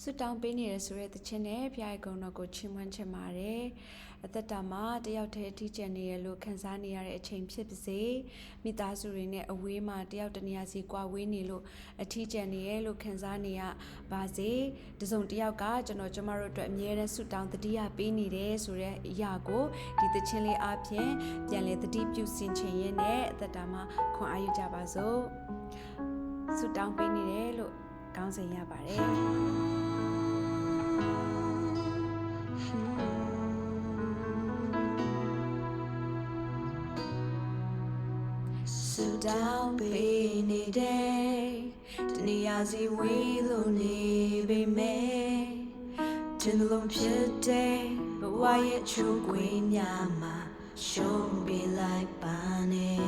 ဆုတောင်းပေးနေရဆိုတဲ့သချင်းနဲ့ဖျားရဲ့ဂုဏ်တော်ကိုချီးမွမ်းချင်ပါတယ်အသက်တာမှာတယောက်တည်းအထီးကျန်နေရလို့ခံစားနေရတဲ့အချိန်ဖြစ်ပါစေမိသားစုတွေနဲ့အဝေးမှာတယောက်တနေရာစီကွာဝေးနေလို့အထီးကျန်နေရလို့ခံစားနေရပါစေတစုံတယောက်ကကျမတို့အတွက်အမြဲတမ်းဆုတောင်းတတိယပေးနေတယ်ဆိုတဲ့အရာကိုဒီသချင်းလေးအပြင်ပြန်လဲတတိပြုဆင်ခြင်ရင်းနဲ့အသက်တာမှာခွန်အားယူကြပါစို့ဆုတောင်းပေးနေတယ်လို့ကောင်းစေရပါတယ်ဆုတောင်းပေးနေတယ်တနေရာစီဝေးလို့နေပေမဲ့ခြင်းလုံးဖြစ်တဲ့ဘဝရဲ့ချိုးကွေးများမှာရှုံးပေးလိုက်ပါနဲ့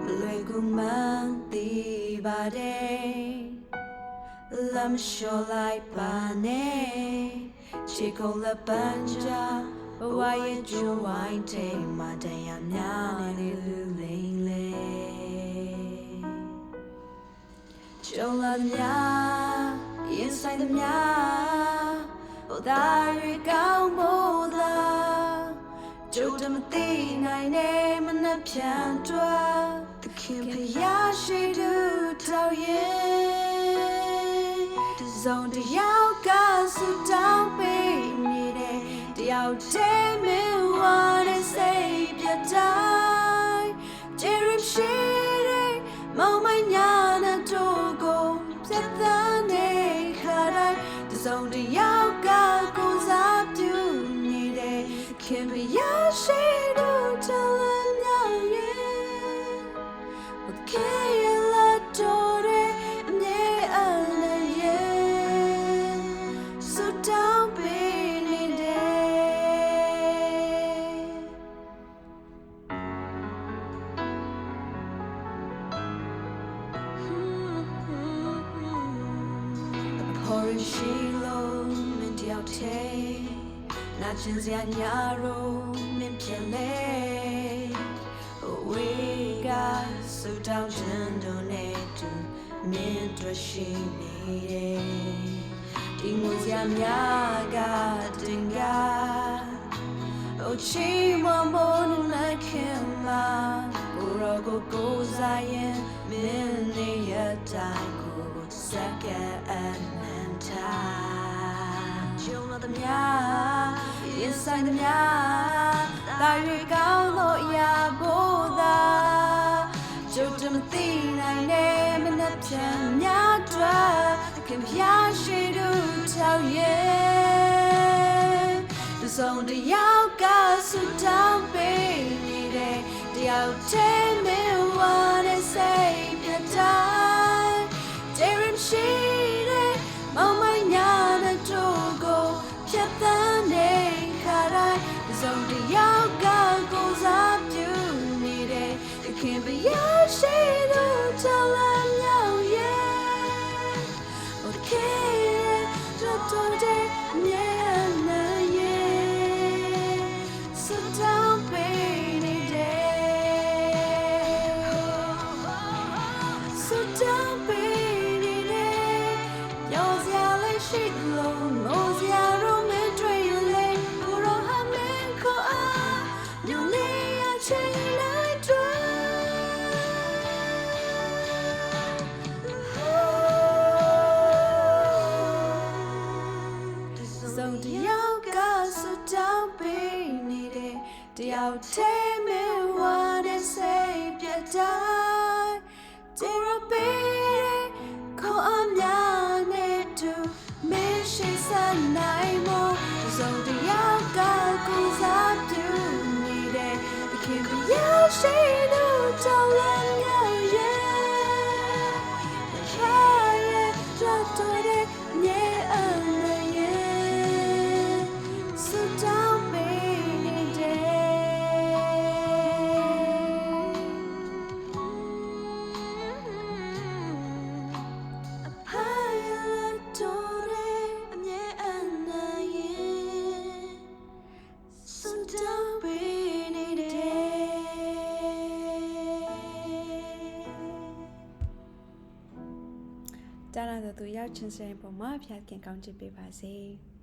မလွယ်ကူမှန်းသိပါတယ်လမ်းလျှော်လိုက်ပါနဲ့ချီကုန်လက်ပန်းချဘဝရဲ့ကြိုးဝိုင်းထဲမှာတရားများနေလူလိမ့်လေကြုံလာသမျှရင်ဆိုင်သမျှဟိုသာရွေကောင်းဖို့သာကျုပ်တမသိနိုင်နဲ့မနှက်ဖြန်တွားသခင်ဖယားရှိသူထောက်ရဲ့တစုံတယောက်ကဆုတောင်းပေးနေတယ်တယောက်တည်းမင်းဝါတဲ့စိတ်ပြတ်တိုင်းဂျေရရှိတဲ့မောင်မညာနဲ့တို့ကိုပြတ်သားနေခါတိုင်းတစုံတယောက်ကကိုယ်စားပြုနေတယ်ခင်ဗျာရှိတို့တလည်းမြောက်ရဲ့ဘုခေရလာတော်တဲ့အမြဲအလည်းရဲ့ဆုတောင်းပေးနေတယ်ခေါ်ရှိလို့မင်းတယောက်တည်းနာကျင်စရာညာရောမင်းပြန်လေဝေးကဆုတောင်းခြင်းတို့နဲ့တူမင်းတို့ရှိနေတယ်ဒီငွေစရာများကတင်ကားအိုချီမမိုးနဲ့ခင်မာကိုရောကိုစားရင်မင်းနေရတိုင်းကိုစက္ကန့်အနန္တကျုံလာသမျှရင်ဆိုင်သမျှတာရွေကောင်းလို့ရဖို့သာကျုပ်တမသိနိုင်နဲ့မနှက်ဖြန်များတွားခင်ဗျာရှိသူထောက်ရဲ့တစုံတယောက်ကဆုတောင်းပေးနေတယ်တယောက်တည်းမင်းဝါတဲ့စိတ်ပြတ်တိုင်းဂျေရရှိတဲ့မောင်မညာနဲ့တို့ကိုဖြတ်သန်းနေခါတိုင်းတစုံတယောက်ကကိုယ်စားပြုနေတယ်ခင်ဗျာရှိသူထောက်လည်းမြောက်ရဲ့โอเคတော်တဲ့မြဲနေရဲ့ဆုတောင်းပေးနေတယ်ဆုတောင်းပေးနေတယ်ရောစရာလေးရှိလို့ငိုစရာတော့မတွေ့လေကိုရောဟာမင်းကိုအားညနေအချိန်လိုက်တွေ့စုံတယောက်ကဆုတောင်းပေးနေတယ်တယောက်တည်းမင်းဝါတဲ့စိတ်ပြတ်တိုင်းဂျေရပေးခေါ်အများနဲ့တူမင်းရှိစနိုင်မို့စုံတယောက်ကကိုယ်စားပြုနေတယ်ခင်ဗျာရှိသူတောင်းလည်းမြောက်ရဲ့တော်တဲ့မြဲအလည်းရဲ့ဆုတောင်းပေးနေတယ်အဖာရတော်တဲ့အမြဲအလည်းရဲ့ဆုတောင်းပေးနေတယ် ကြားလာတော့သူရောက်ချင်းစတဲ့ပုံမှာဖျားခင်ကောင်းချစ်ပေးပါစေ။